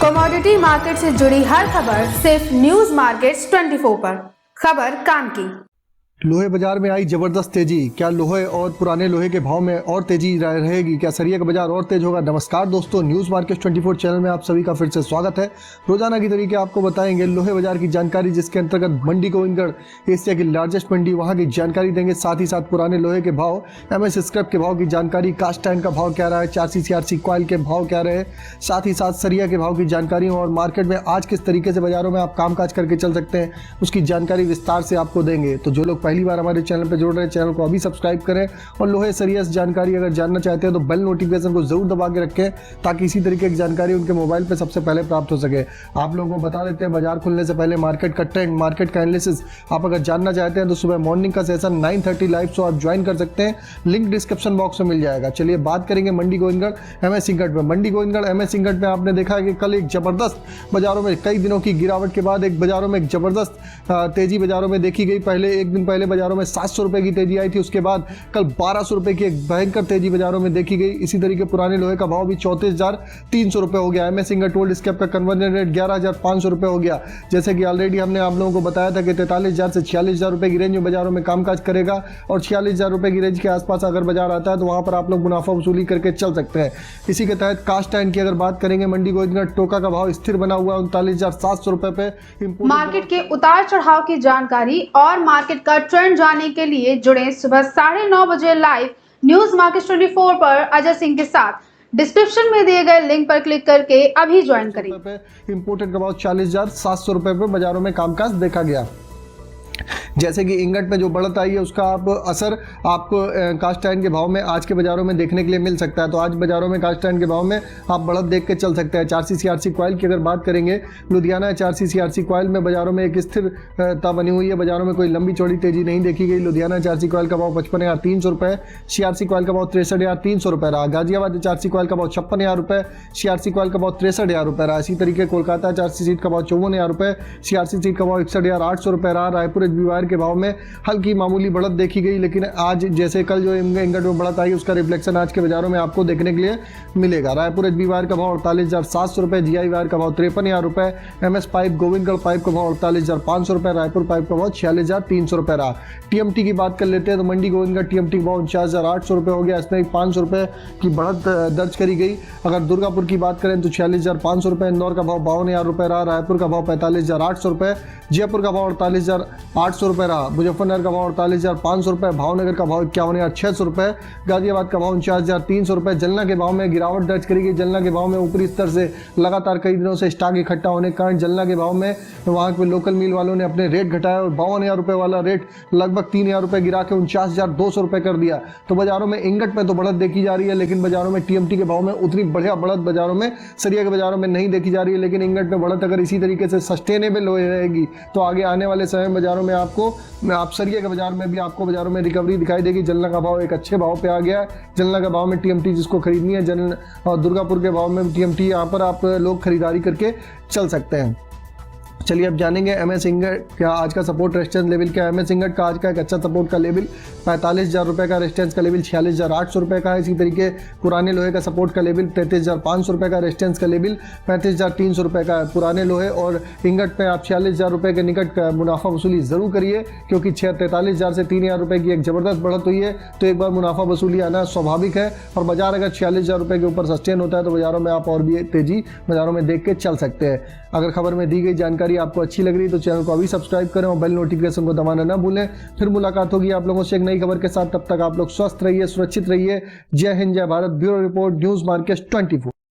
Commodity market से जुड़ी हर खबर सिर्फ न्यूज मार्केट्स 24 पर। खबर काम की। लोहे बाजार में आई जबरदस्त तेजी। क्या लोहे और पुराने लोहे के भाव में और तेजी रहेगी? क्या सरिया का बाजार और तेज होगा? नमस्कार दोस्तों, न्यूज़ मार्केट 24 चैनल में आप सभी का फिर से स्वागत है। रोजाना की तरीके आपको बताएंगे लोहे बाजार की जानकारी, जिसके अंतर्गत मंडी गोविंदगढ़ एशिया की लार्जेस्ट मंडी, वहाँ की जानकारी देंगे। साथ ही साथ पुराने लोहे के भाव, MS स्क्रैप के भाव की जानकारी, कास्ट आयरन का भाव क्या रहा है, 4C CRC कॉइल के भाव क्या रहे, साथ ही साथ सरिया के भाव की जानकारी और मार्केट में आज किस तरीके से बाजारों में आप कामकाज करके चल सकते हैं, उसकी जानकारी विस्तार से आपको देंगे। तो जो लोग पहली बार हमारे चैनल पर जुड़ रहे हैं, चैनल को अभी सब्सक्राइब करें और लोहे सरिया जानकारी अगर जानना चाहते हैं तो बेल नोटिफिकेशन को जरूर दबा के रखें, ताकि इसी तरीके की जानकारी उनके मोबाइल पर सबसे पहले प्राप्त हो सके। आप लोगों को बता देते हैं, बाजार खुलने से पहले मार्केट का ट्रेंड, मार्केट का एनालिसिस आप अगर जानना चाहते हैं तो सुबह मॉर्निंग का सेशन 9:30 लाइव शो आप ज्वाइन कर सकते हैं। लिंक डिस्क्रिप्शन बॉक्स में मिल जाएगा। चलिए बात करेंगे मंडी गोविंदगढ़ MS सिंगट में। मंडी गोविंदगढ़ MS सिंगट में आपने देखा है कि कल एक जबरदस्त बाजारों में कई दिनों की गिरावट के बाद एक बाजारों में एक जबरदस्त तेजी बाजारों में देखी गई। पहले एक दिन पहले बाजारों में 700 रुपए की तेजी आई थी, उसके बाद कल 1200 रुपए की एक भयंकर तेजी बाजारों में देखी गई। इसी तरीके पुराने लोहे का भाव भी 34,300 रुपए हो गया। MS सिंगट ओल्ड स्क्रैप का कन्वर्जन रेट 11,500 रुपए हो गया। जैसे कि ऑलरेडी हमने आप लोगों को बताया था कि 43,000 से 46,000 रुपए की रेंज में बाजारों में कामकाज करेगा, और 46,000 रुपए की रेंज के आसपास अगर बाजार आता है तो वहां पर आप लोग मुनाफा वसूली करके चल सकते हैं। इसी के तहत कास्ट आयरन की अगर बात करेंगे, मंडी गोविंदगढ़ टोका का भाव स्थिर बना हुआ 39,700 रुपए पे। मार्केट के उतार चढ़ाव की जानकारी और मार्केट का ट्रेंड जानने के लिए जुड़े सुबह 9:30 बजे लाइव न्यूज मार्केट 24 पर अजय सिंह के साथ। डिस्क्रिप्शन में दिए गए लिंक पर क्लिक करके अभी ज्वाइन करें। इंपोर्टेड का भाव 40,700 रुपए पे बाजारों में कामकाज देखा गया। जैसे कि इंगट में जो बढ़त आई है, उसका आप असर आपको कास्ट आयरन के भाव में आज के बाजारों में देखने के लिए मिल सकता है। तो आज बाजारों में कास्ट आयरन के भाव में आप बढ़त देख के चल सकते हैं। 4C CRC कॉइल की अगर बात करेंगे, लुधियाना 4C CRC कॉइल में बाजारों में एक स्थिरता बनी हुई है। बाजारों में कोई लंबी चौड़ी तेजी नहीं देखी गई। लुधियाना 4C कॉइल का भाव 55,300 रुपये, CRC कॉइल का भाव 63,300 रुपये रहा। गाजियाबाद 4C कॉइल का भाव 56,000 रुपये, CRC कॉइल का भाव 63,000 रुपये रहा। इसी तरीके कोलकाता 4C सीट का भाव 54,000 रुपये, CRC सीट का भाव 61,800 रुपये रहा। रायपुर HB के भाव में हल्की मामूली बढ़त देखी गई, लेकिन आज जैसे कल जो इंगट में बढ़त आई, उसका रिफ्लेक्शन आज के बाजारों में आपको देखने के लिए मिलेगा। रायपुर HB वायर का भाव 48,700 रुपये, GI वायर का भाव 53,000 रुपये, MS पाइप गोविंदगढ़ पाइप का भाव 48,500 रुपये, रायपुर पाइप का भाव 46,300 रुपये रहा। TMT की बात कर लेते हैं तो मंडी गोविंदगढ़ TMT का भाव 49,800 रुपये हो गया। इसमें 500 रुपये की बढ़त दर्ज करी गई। अगर दुर्गापुर की बात करें तो 46,500 रुपये, इंदौर का भाव 52,000 रुपये रहा, रायपुर का भाव 45,800 रुपये, जयपुर का भाव 48,800 रुपये रहा, मुजफ्फरनगर का भाव 48,500 रुपये, भावनगर का भाव 51,600 रुपये, गाजियाबाद का भाव 49,300 रुपये। जलना के भाव में गिरावट दर्ज करी गई। जलना के भाव में ऊपरी स्तर से लगातार कई दिनों से स्टॉक इकट्ठा होने के कारण जलना के भाव में वहाँ के लोकल मिल वालों ने अपने रेट घटाया और 52,000 रुपये वाला रेट लगभग 3,000 रुपये गिरा के 49,200 रुपये कर दिया। तो बाजारों में इंगट में तो बढ़त देखी जा रही है, लेकिन बाजारों में TMT के भाव में उतनी बढ़िया बढ़त बाजारों में सरिया के बाजारों में नहीं देखी जा रही है। लेकिन इंगट में बढ़त अगर इसी तरीके से सस्टेनेबल हो रहेगी तो आगे आने वाले समय में बाजारों में आप सरिया के बाजार में भी आपको बाजारों में रिकवरी दिखाई देगी। जलना का भाव एक अच्छे भाव पे आ गया है। जलना के भाव में TMT जिसको खरीदनी है, और दुर्गापुर के भाव में TMT यहाँ पर आप लोग खरीदारी करके चल सकते हैं। चलिए अब जानेंगे MS सिंगट का आज का सपोर्ट रेजिस्टेंस लेवल क्या है। MS सिंगट का आज का एक अच्छा सपोर्ट का लेवल 45,000 रुपये का, रेजिस्टेंस का लेवल 46,800 रुपये का है। इसी तरीके पुराने लोहे का सपोर्ट का लेवल 33,500 रुपये का, रेजिस्टेंस का लेवल 35,300 रुपये का है। पुराने लोहे और इंगट में आप 46,000 रुपये के निकट का मुनाफा वसूली ज़रूर करिए, क्योंकि 43,000 से 3,000 रुपये की एक ज़बरदस्त बढ़त हुई है। तो एक बार मुनाफा वसूली आना स्वाभाविक है, और बाजार अगर 46,000 रुपये के ऊपर सस्टेन होता है तो बाजारों में आप और भी तेज़ी बाजारों में देख के चल सकते हैं। अगर खबर में दी गई जानकारी आपको अच्छी लग रही है तो चैनल को अभी सब्सक्राइब करें और बेल नोटिफिकेशन को दबाना ना भूलें। फिर मुलाकात होगी आप लोगों से एक नई खबर के साथ। तब तक आप लोग स्वस्थ रहिए, सुरक्षित रहिए। जय हिंद, जय Bharat. Bureau report, news market 24।